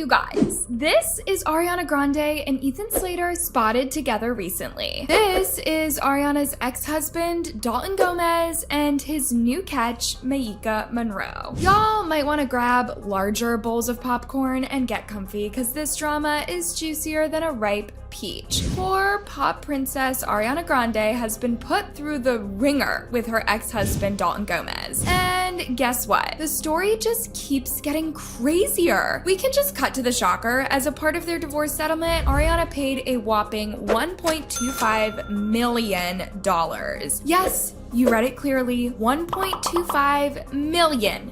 you guys. This is Ariana Grande and Ethan Slater spotted together recently. This is Ariana's ex-husband, Dalton Gomez, and his new catch, Maika Monroe. Y'all might want to grab larger bowls of popcorn and get comfy, because this drama is juicier than a ripe peach. Poor pop princess Ariana Grande has been put through the ringer with her ex-husband Dalton Gomez. And guess what? The story just keeps getting crazier. We can just cut to the shocker. As a part of their divorce settlement, Ariana paid a whopping $1.25 million. Yes, you read it clearly, $1.25 million.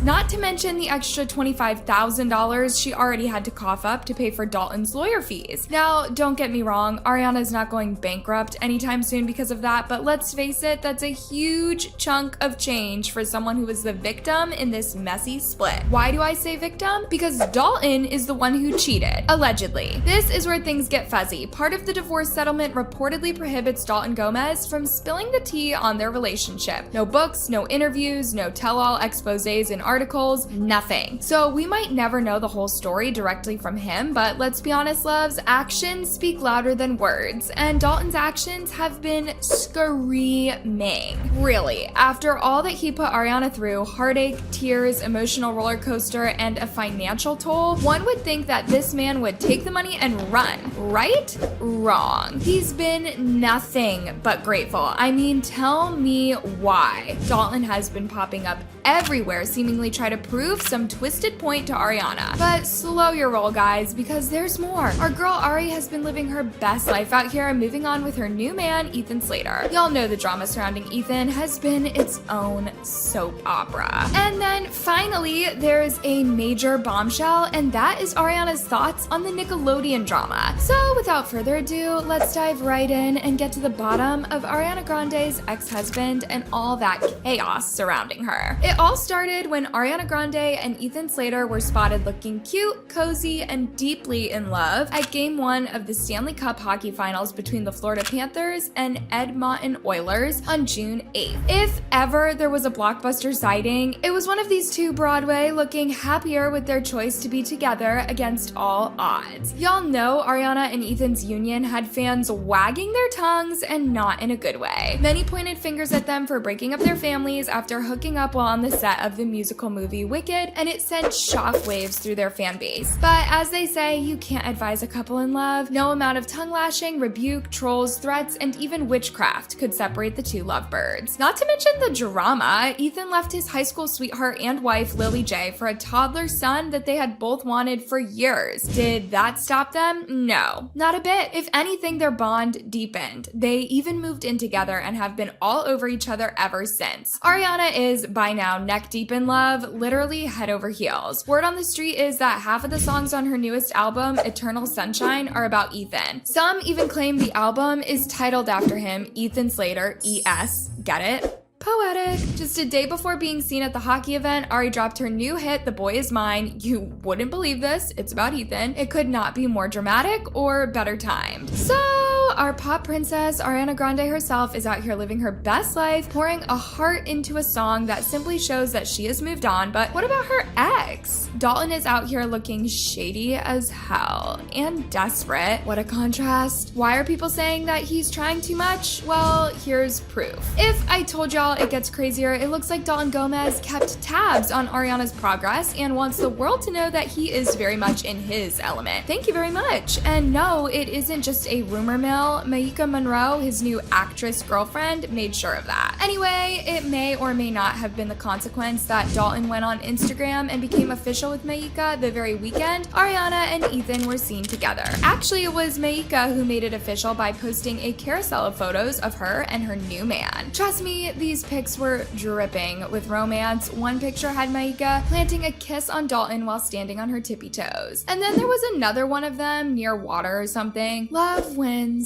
Not to mention the extra $25,000 she already had to cough up to pay for Dalton's lawyer fees. Now, don't get me wrong, Ariana's not going bankrupt anytime soon because of that, but let's face it, that's a huge chunk of change for someone who was the victim in this messy split. Why do I say victim? Because Dalton is the one who cheated, allegedly. This is where things get fuzzy. Part of the divorce settlement reportedly prohibits Dalton Gomez from spilling the tea on their relationship. No books, no interviews, no tell-all exposés and articles, nothing. So we might never know the whole story directly from him, but let's be honest, loves, actions speak louder than words, and Dalton's actions have been screaming. Really, after all that he put Ariana through, heartache, tears, emotional roller coaster, and a financial toll, one would think that this man would take the money and run, right? Wrong. He's been nothing but grateful. I mean, tell me why. Dalton has been popping up everywhere, seemingly try to prove some twisted point to Ariana. But slow your roll, guys, because there's more. Our girl Ari has been living her best life out here and moving on with her new man, Ethan Slater. Y'all know the drama surrounding Ethan has been its own soap opera. And then finally, there's a major bombshell, and that is Ariana's thoughts on the Nickelodeon drama. So without further ado, let's dive right in and get to the bottom of Ariana Grande's ex-husband and all that chaos surrounding her. It all started when Ariana Grande and Ethan Slater were spotted looking cute, cozy, and deeply in love at Game 1 of the Stanley Cup hockey finals between the Florida Panthers and Edmonton Oilers on June 8th. If ever there was a blockbuster sighting, it was one of these two Broadway looking happier with their choice to be together against all odds. Y'all know Ariana and Ethan's union had fans wagging their tongues, and not in a good way. Many pointed fingers at them for breaking up their families after hooking up while on the set of the musical movie Wicked, and it sent shockwaves through their fan base. But as they say, you can't advise a couple in love. No amount of tongue lashing, rebuke, trolls, threats, and even witchcraft could separate the two lovebirds. Not to mention the drama. Ethan left his high school sweetheart and wife, Lily J, for a toddler son that they had both wanted for years. Did that stop them? No, not a bit. If anything, their bond deepened. They even moved in together and have been all over each other ever since. Ariana is, by now, neck deep in love, literally head over heels. Word on the street is that half of the songs on her newest album, Eternal Sunshine, are about Ethan. Some even claim the album is titled after him, Ethan Slater, E.S. Get it? Poetic. Just a day before being seen at the hockey event, Ari dropped her new hit, The Boy Is Mine. You wouldn't believe this, it's about Ethan. It could not be more dramatic or better timed. So, our pop princess, Ariana Grande herself, is out here living her best life, pouring a heart into a song that simply shows that she has moved on. But what about her ex? Dalton is out here looking shady as hell and desperate. What a contrast. Why are people saying that he's trying too much? Well, here's proof. If I told y'all it gets crazier, it looks like Dalton Gomez kept tabs on Ariana's progress and wants the world to know that he is very much in his element. Thank you very much. And no, it isn't just a rumor mill. Maika Monroe, his new actress girlfriend, made sure of that. Anyway, it may or may not have been the consequence that Dalton went on Instagram and became official with Maika the very weekend Ariana and Ethan were seen together. Actually, it was Maika who made it official by posting a carousel of photos of her and her new man. Trust me, these pics were dripping with romance. One picture had Maika planting a kiss on Dalton while standing on her tippy toes. And then there was another one of them near water or something. Love wins.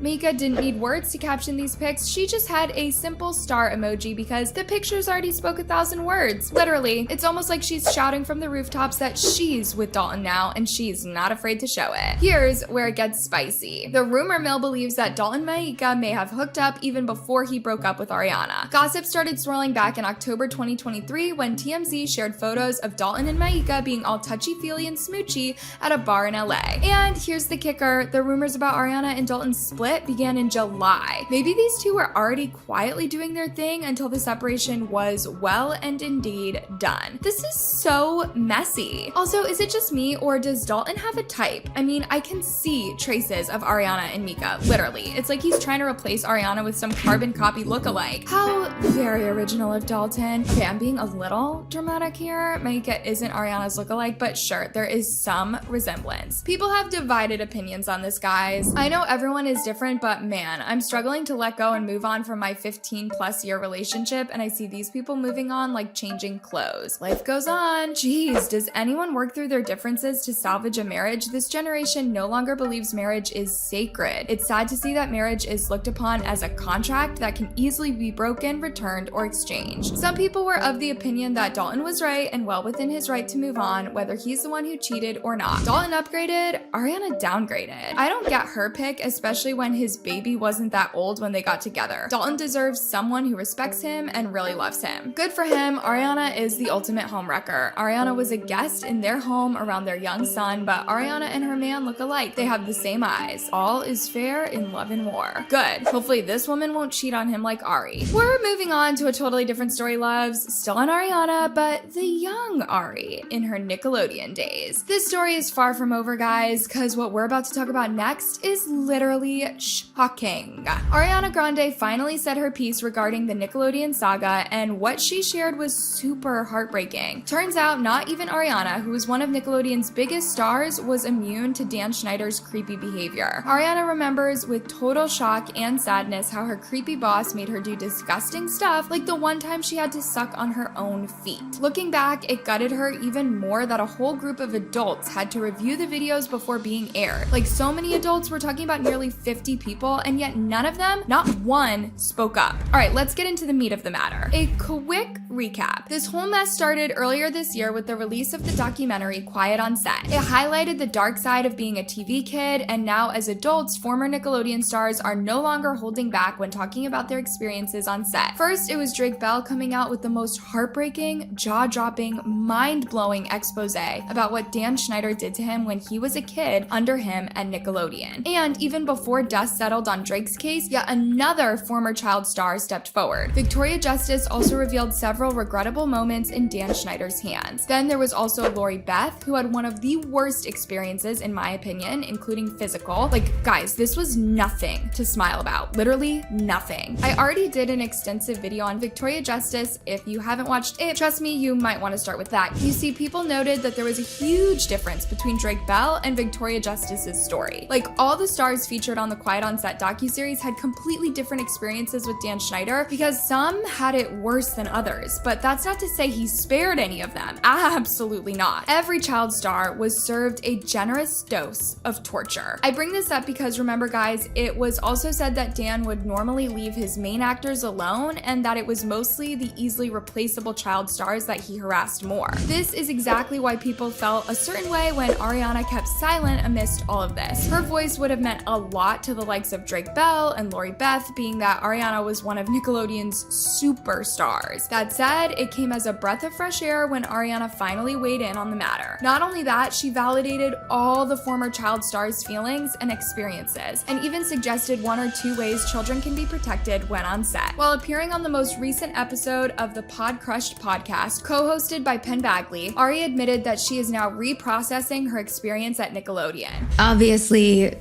Meika didn't need words to caption these pics, she just had a simple star emoji because the pictures already spoke 1,000 words. Literally, it's almost like she's shouting from the rooftops that she's with Dalton now and she's not afraid to show it. Here's where it gets spicy. The rumor mill believes that Dalton and Meika may have hooked up even before he broke up with Ariana. Gossip started swirling back in October 2023 when TMZ shared photos of Dalton and Meika being all touchy-feely and smoochy at a bar in LA. And here's the kicker, the rumors about Ariana and Dalton's split began in July. Maybe these two were already quietly doing their thing until the separation was well and indeed done. This is so messy. Also, is it just me or does Dalton have a type? I mean, I can see traces of Ariana and Meika, literally. It's like he's trying to replace Ariana with some carbon copy lookalike. How very original of Dalton. Okay, I'm being a little dramatic here. Meika isn't Ariana's lookalike, but sure, there is some resemblance. People have divided opinions on this, guys. I know everyone is different, but man, I'm struggling to let go and move on from my 15+ year relationship, and I see these people moving on like changing clothes. Life goes on. Jeez, does anyone work through their differences to salvage a marriage? This generation no longer believes marriage is sacred. It's sad to see that marriage is looked upon as a contract that can easily be broken, returned, or exchanged. Some people were of the opinion that Dalton was right and well within his right to move on, whether he's the one who cheated or not. Dalton upgraded, Ariana downgraded. I don't get her pick, especially when his baby wasn't that old when they got together. Dalton deserves someone who respects him and really loves him. Good for him, Ariana is the ultimate homewrecker. Ariana was a guest in their home around their young son, but Ariana and her man look alike. They have the same eyes. All is fair in love and war. Good. Hopefully this woman won't cheat on him like Ari. We're moving on to a totally different story, loves. Still on Ariana, but the young Ari in her Nickelodeon days. This story is far from over, guys, because what we're about to talk about next is literally shocking. Ariana Grande finally said her piece regarding the Nickelodeon saga, and what she shared was super heartbreaking. Turns out not even Ariana, who was one of Nickelodeon's biggest stars, was immune to Dan Schneider's creepy behavior. Ariana remembers with total shock and sadness how her creepy boss made her do disgusting stuff, like the one time she had to suck on her own feet. Looking back, it gutted her even more that a whole group of adults had to review the videos before being aired. Like, so many adults, we're talking about nearly 50 people, and yet none of them, not one, spoke up. All right, let's get into the meat of the matter. A quick recap. This whole mess started earlier this year with the release of the documentary Quiet on Set. It highlighted the dark side of being a TV kid, and now as adults, former Nickelodeon stars are no longer holding back when talking about their experiences on set. First, it was Drake Bell coming out with the most heartbreaking, jaw-dropping, mind-blowing expose about what Dan Schneider did to him when he was a kid under him at Nickelodeon. And even before dust settled on Drake's case, yet another former child star stepped forward. Victoria Justice also revealed several regrettable moments in Dan Schneider's hands. Then there was also Lori Beth, who had one of the worst experiences in my opinion, including physical. Like, guys, this was nothing to smile about. Literally nothing. I already did an extensive video on Victoria Justice. If you haven't watched it, trust me, you might want to start with that. You see, people noted that there was a huge difference between Drake Bell and Victoria Justice's story. Like, all the stars featured on the Quiet on Set docuseries had completely different experiences with Dan Schneider because some had it worse than others, but that's not to say he spared any of them. Absolutely not. Every child star was served a generous dose of torture. I bring this up because remember, guys, it was also said that Dan would normally leave his main actors alone and that it was mostly the easily replaceable child stars that he harassed more. This is exactly why people felt a certain way when Ariana kept silent amidst all of this. Her voice would have meant a lot to the likes of Drake Bell and Lori Beth, being that Ariana was one of Nickelodeon's superstars. That said, it came as a breath of fresh air when Ariana finally weighed in on the matter. Not only that, she validated all the former child stars' feelings and experiences, and even suggested 1 or 2 ways children can be protected when on set. While appearing on the most recent episode of the Pod Crushed podcast, co-hosted by Penn Bagley, Ari admitted that she is now reprocessing her experience at Nickelodeon. Obviously,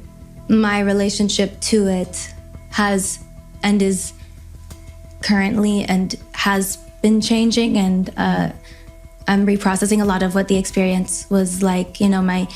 my relationship to it has and is currently and has been changing, and I'm reprocessing a lot of what the experience was like. You know, my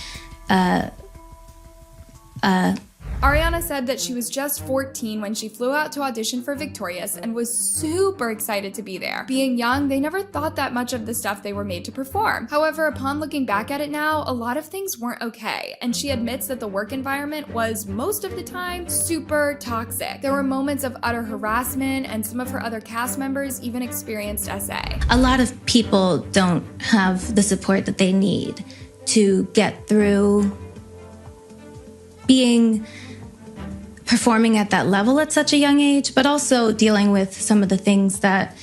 Ariana said that she was just 14 when she flew out to audition for Victorious and was super excited to be there. Being young, they never thought that much of the stuff they were made to perform. However, upon looking back at it now, a lot of things weren't okay, and she admits that the work environment was, most of the time, super toxic. There were moments of utter harassment, and some of her other cast members even experienced SA. A lot of people don't have the support that they need to get through performing at that level at such a young age, but also dealing with some of the things that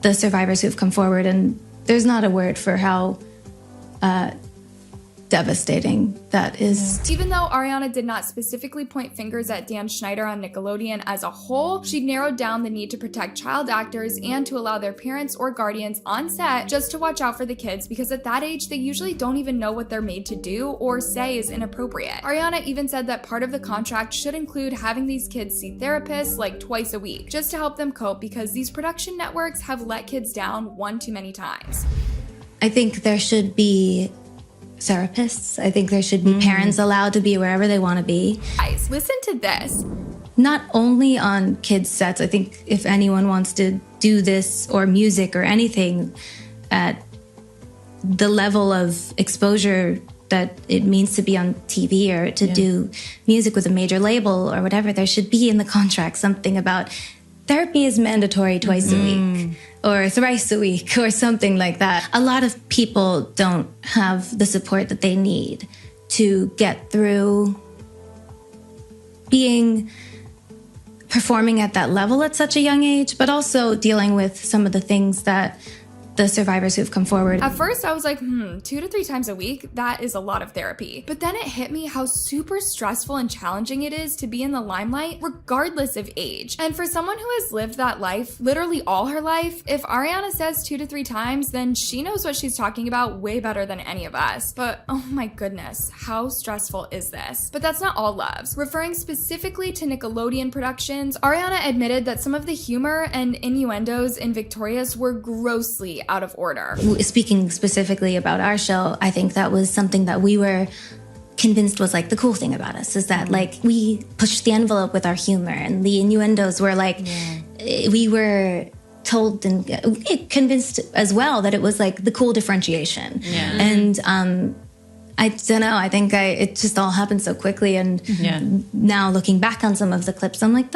the survivors who've come forward, and there's not a word for how devastating that is. Even though Ariana did not specifically point fingers at Dan Schneider on Nickelodeon as a whole, she narrowed down the need to protect child actors and to allow their parents or guardians on set just to watch out for the kids, because at that age they usually don't even know what they're made to do or say is inappropriate. Ariana even said that part of the contract should include having these kids see therapists like twice a week, just to help them cope, because these production networks have let kids down one too many times. I think there should be therapists. I think there should be parents allowed to be wherever they want to be. Guys, listen to this. Not only on kids' sets, I think if anyone wants to do this, or music or anything, at the level of exposure that it means to be on TV or to do music with a major label or whatever, there should be in the contract something about therapy is mandatory twice a week or thrice a week or something like that. A lot of people don't have the support that they need to get through performing at that level at such a young age, but also dealing with some of the things that the survivors who've come forward. At first I was like, 2 to 3 times a week, that is a lot of therapy. But then it hit me how super stressful and challenging it is to be in the limelight regardless of age. And for someone who has lived that life literally all her life, if Ariana says 2 to 3 times, then she knows what she's talking about way better than any of us. But oh my goodness, how stressful is this? But that's not all loves. Referring specifically to Nickelodeon productions, Ariana admitted that some of the humor and innuendos in Victorious were grossly out of order. Speaking specifically about our show, I think that was something that we were convinced was like the cool thing about us, is that like we pushed the envelope with our humor, and the innuendos were like, we were told and convinced as well that it was like the cool differentiation. And I don't know, I think it just all happened so quickly, and now looking back on some of the clips, I'm like,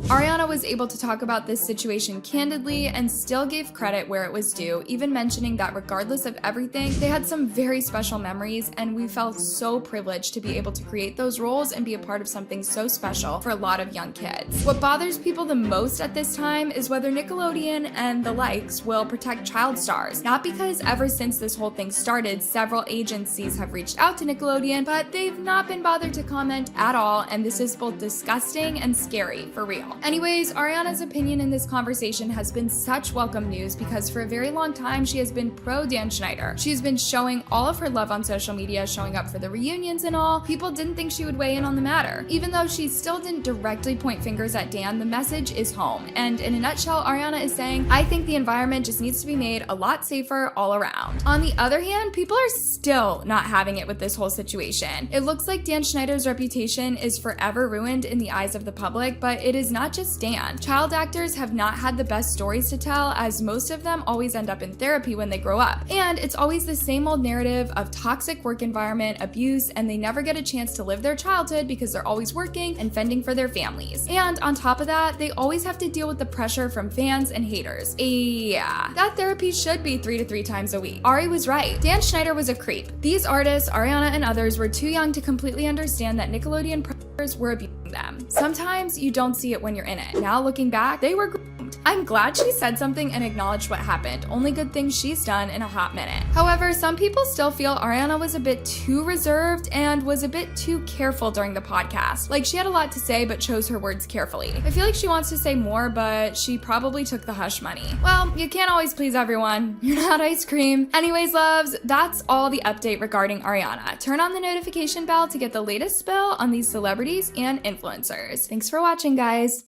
Ariana was able to talk about this situation candidly and still gave credit where it was due, even mentioning that regardless of everything, they had some very special memories, and we felt so privileged to be able to create those roles and be a part of something so special for a lot of young kids. What bothers people the most at this time is whether Nickelodeon and the likes will protect child stars. Not because ever since this whole thing started, several agencies have reached out to Nickelodeon, but they've not been bothered to comment at all, and this is both disgusting and scary for real. Anyways, Ariana's opinion in this conversation has been such welcome news, because for a very long time she has been pro Dan Schneider. She's been showing all of her love on social media, showing up for the reunions and all. People didn't think she would weigh in on the matter. Even though she still didn't directly point fingers at Dan, the message is home. And in a nutshell, Ariana is saying, I think the environment just needs to be made a lot safer all around. On the other hand, people are still not having it with this whole situation. It looks like Dan Schneider's reputation is forever ruined in the eyes of the public, but it is not just Dan. Child actors have not had the best stories to tell, as most of them always end up in therapy when they grow up. And it's always the same old narrative of toxic work environment, abuse, and they never get a chance to live their childhood because they're always working and fending for their families. And on top of that, they always have to deal with the pressure from fans and haters. Yeah, that therapy should be 3 to 3 times a week. Ari was right. Dan Schneider was a creep. These artists, Ariana and others, were too young to completely understand that Nickelodeon predators were abusing them. Sometimes you don't see it when you're in it. Now looking back, they were groomed. I'm glad she said something and acknowledged what happened. Only good things she's done in a hot minute. However, some people still feel Ariana was a bit too reserved and was a bit too careful during the podcast. Like, she had a lot to say but chose her words carefully. I feel like she wants to say more, but she probably took the hush money. Well, you can't always please everyone. You're not ice cream. Anyways, loves, that's all the update regarding Ariana. Turn on the notification bell to get the latest spill on these celebrities and influencers. Thanks for watching, guys.